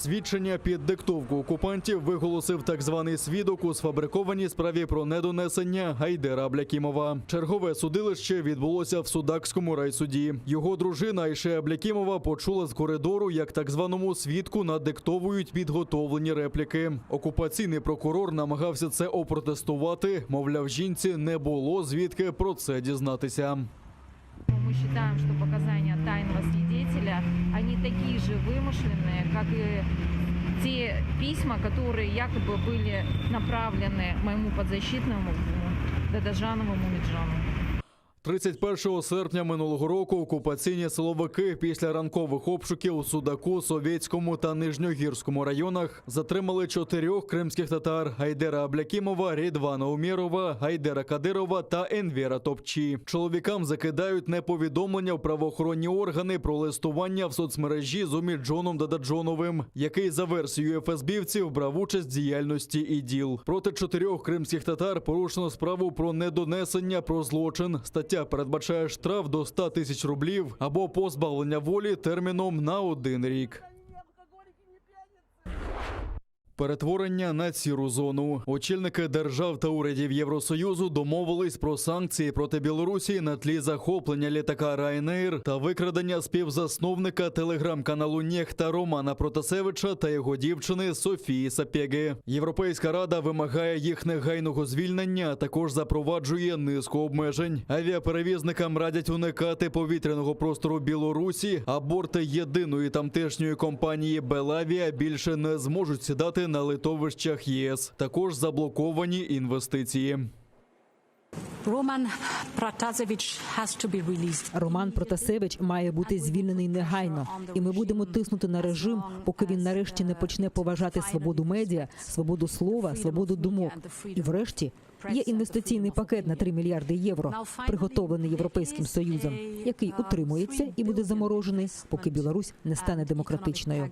Свідчення під диктовку окупантів виголосив так званий свідок у сфабрикованій справі про недонесення Гайдера Аблякімова. Чергове судилище відбулося в Судакському райсуді. Його дружина Айше Аблякімова почула з коридору, як так званому свідку надиктовують підготовлені репліки. Окупаційний прокурор намагався це опротестувати, мовляв, жінці не було звідки про це дізнатися. Мы считаем, что показания тайного свидетеля, они такие же вымышленные, как и те письма, которые якобы были направлены моему подзащитному Дадажанову Мумеджану. 31 серпня минулого року окупаційні силовики після ранкових обшуків у Судаку, Совєтському та Нижньогірському районах затримали 4 кримських татар – Гайдера Аблякімова, Рідвана Умєрова, Гайдера Кадирова та Енвера Топчі. Чоловікам закидають неповідомлення в правоохоронні органи про листування в соцмережі з Умеджоном Дададжоновим, який за версією ФСБівців брав участь в діяльності ІДІЛ. Проти 4 кримських татар порушено справу про недонесення про злочин. Стаття передбачає штраф до 100 тисяч рублів або позбавлення волі терміном на 1 рік. Перетворення на сіру зону. Очільники держав та урядів Євросоюзу домовились про санкції проти Білорусі на тлі захоплення літака Ryanair та викрадення співзасновника телеграм-каналу Нехта Романа Протасевича та його дівчини Софії Сапєги. Європейська рада вимагає їх негайного звільнення, а також запроваджує низку обмежень. Авіаперевізникам радять уникати повітряного простору Білорусі, а борти єдиної тамтешньої компанії «Белавія» більше не зможуть сідати на литовищах ЄС. Також заблоковані інвестиції. Роман Протасевич має бути звільнений негайно. І ми будемо тиснути на режим, поки він нарешті не почне поважати свободу медіа, свободу слова, свободу думок. І врешті є інвестиційний пакет на 3 мільярди євро, приготовлений Європейським Союзом, який утримується і буде заморожений, поки Білорусь не стане демократичною.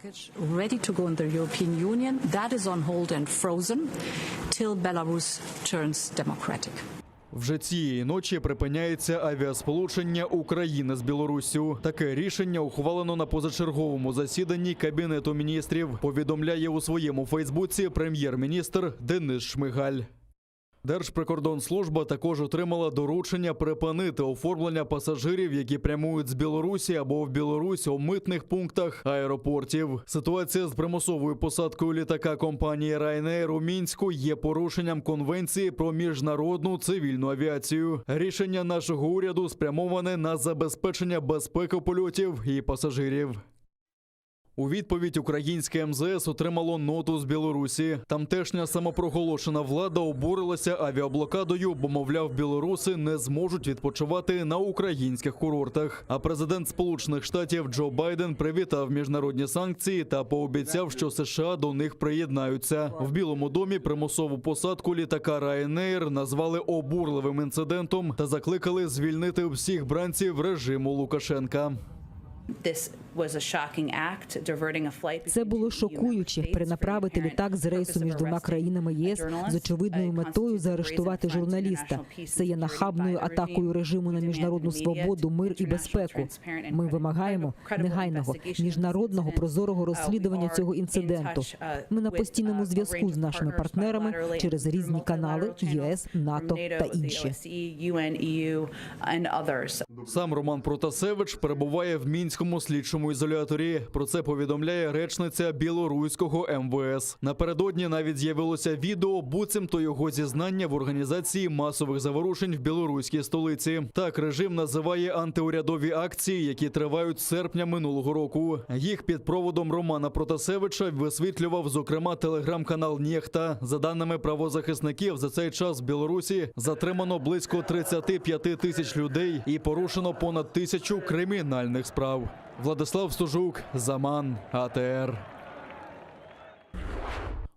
Вже цієї ночі припиняється авіасполучення України з Білоруссю. Таке рішення ухвалено на позачерговому засіданні Кабінету міністрів, повідомляє у своєму фейсбуці прем'єр-міністр Денис Шмигаль. Держприкордонслужба також отримала доручення припинити оформлення пасажирів, які прямують з Білорусі або в Білорусь у митних пунктах аеропортів. Ситуація з примусовою посадкою літака компанії Ryanair у Мінську є порушенням Конвенції про міжнародну цивільну авіацію. Рішення нашого уряду спрямоване на забезпечення безпеки польотів і пасажирів. У відповідь українське МЗС отримало ноту з Білорусі. Тамтешня самопроголошена влада обурилася авіаблокадою, бо, мовляв, білоруси не зможуть відпочивати на українських курортах. А президент Сполучених Штатів Джо Байден привітав міжнародні санкції та пообіцяв, що США до них приєднаються. В Білому домі примусову посадку літака Ryanair назвали обурливим інцидентом та закликали звільнити всіх бранців режиму Лукашенка. Це було шокуюче – перенаправити літак з рейсу між 2 країнами ЄС з очевидною метою заарештувати журналіста. Це є нахабною атакою режиму на міжнародну свободу, мир і безпеку. Ми вимагаємо негайного, міжнародного, прозорого розслідування цього інциденту. Ми на постійному зв'язку з нашими партнерами через різні канали ЄС, НАТО та інші. Сам Роман Протасевич перебуває в Мінському слідчому ізоляторі. Про це повідомляє речниця білоруського МВС. Напередодні навіть з'явилося відео, буцімто його зізнання в організації масових заворушень в білоруській столиці. Так режим називає антиурядові акції, які тривають з серпня минулого року. Їх під проводом Романа Протасевича висвітлював, зокрема, телеграм-канал Нехта. За даними правозахисників, за цей час в Білорусі затримано близько 35 тисяч людей і порушено понад 1000 кримінальних справ. Владислав Стужук, Заман, АТР.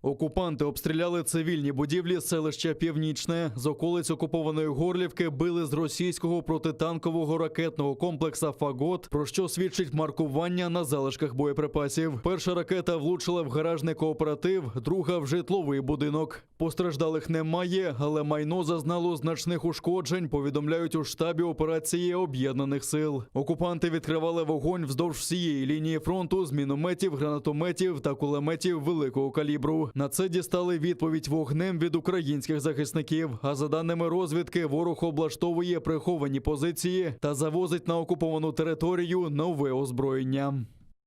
Окупанти обстріляли цивільні будівлі селища Північне. З околиць окупованої Горлівки били з російського протитанкового ракетного комплексу «Фагот», про що свідчить маркування на залишках боєприпасів. Перша ракета влучила в гаражний кооператив, друга – в житловий будинок. Постраждалих немає, але майно зазнало значних ушкоджень, повідомляють у штабі операції Об'єднаних сил. Окупанти відкривали вогонь вздовж всієї лінії фронту з мінометів, гранатометів та кулеметів великого калібру. На це дістали відповідь вогнем від українських захисників. А за даними розвідки, ворог облаштовує приховані позиції та завозить на окуповану територію нове озброєння.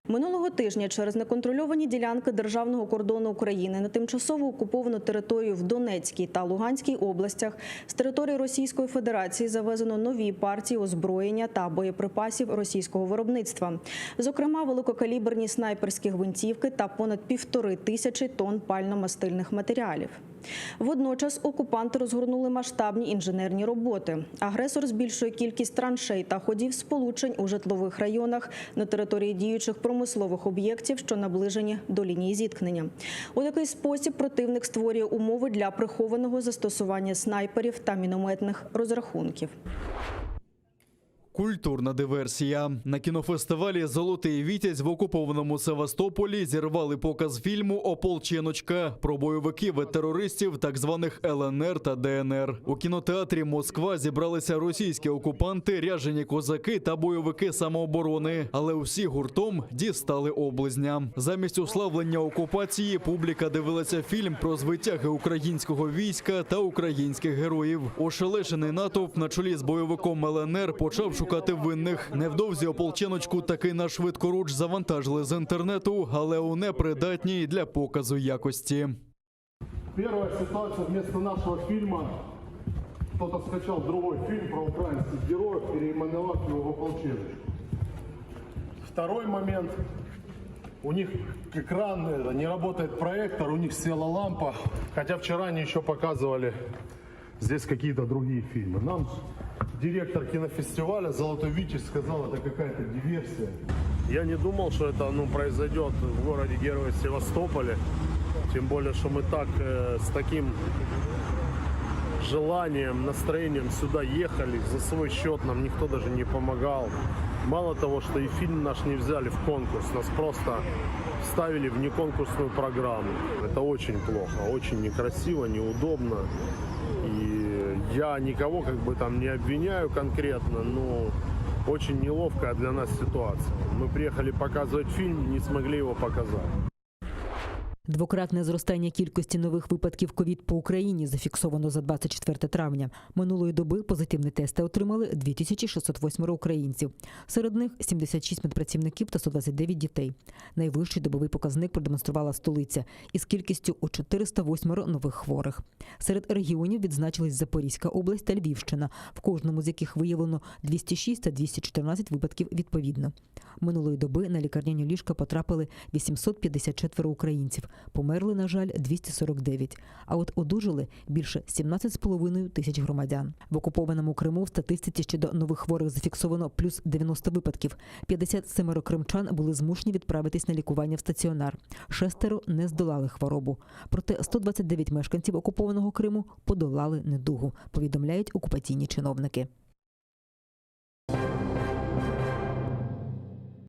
Минулого тижня через неконтрольовані ділянки державного кордону України на тимчасово окуповану територію в Донецькій та Луганській областях з території Російської Федерації завезено нові партії озброєння та боєприпасів російського виробництва. Зокрема, великокаліберні снайперські гвинтівки та понад 1500 тонн пально-мастильних матеріалів. Водночас окупанти розгорнули масштабні інженерні роботи. Агресор збільшує кількість траншей та ходів сполучень у житлових районах на території діючих промислових об'єктів, що наближені до лінії зіткнення. У такий спосіб противник створює умови для прихованого застосування снайперів та мінометних розрахунків. Культурна диверсія. На кінофестивалі «Золотий Вітязь» в окупованому Севастополі зірвали показ фільму «Ополченочка» про бойовиків і терористів так званих ЛНР та ДНР. У кінотеатрі «Москва» зібралися російські окупанти, ряжені козаки та бойовики самооборони. Але усі гуртом дістали облизня. Замість уславлення окупації публіка дивилася фільм про звитяги українського війська та українських героїв. Ошелешений натовп на чолі з бойовиком ЛНР почав шукати винних. Невдовзі «Ополченочку» таки на швидкоруч завантажили з інтернету, але у непридатній для показу якості. Первая ситуация: вместо нашего фильма кто-то скачал другой фильм про украинских героев, переименовав его в «Ополченочку». Второй момент: у них экран, не работает проектор, у них села лампа, хотя вчера они еще показывали здесь какие-то другие фильмы. Нам директор кинофестиваля «Золотой Витязь» сказал, это какая-то диверсия. Я не думал, что это произойдет в городе-герое Севастополе. Тем более, что мы так с таким желанием, настроением сюда ехали. За свой счет нам никто даже не помогал. Мало того, что и фильм наш не взяли в конкурс, нас просто вставили в неконкурсную программу. Это очень плохо, очень некрасиво, неудобно. И я никого там не обвиняю конкретно, но очень неловкая для нас ситуация. Мы приехали показывать фильм, не смогли его показать. Двократне зростання кількості нових випадків ковід по Україні зафіксовано за 24 травня. Минулої доби позитивні тести отримали 2608 українців. Серед них 76 медпрацівників та 129 дітей. Найвищий добовий показник продемонструвала столиця із кількістю у 408 нових хворих. Серед регіонів відзначились Запорізька область та Львівщина, в кожному з яких виявлено 206 та 214 випадків відповідно. Минулої доби на лікарняні ліжка потрапили 854 українців. Померли, на жаль, 249, а от одужали більше 17,5 тисяч громадян. В окупованому Криму в статистиці щодо нових хворих зафіксовано плюс 90 випадків. 57 кримчан були змушені відправитись на лікування в стаціонар. 6 не здолали хворобу. Проте 129 мешканців окупованого Криму подолали недугу, повідомляють окупаційні чиновники.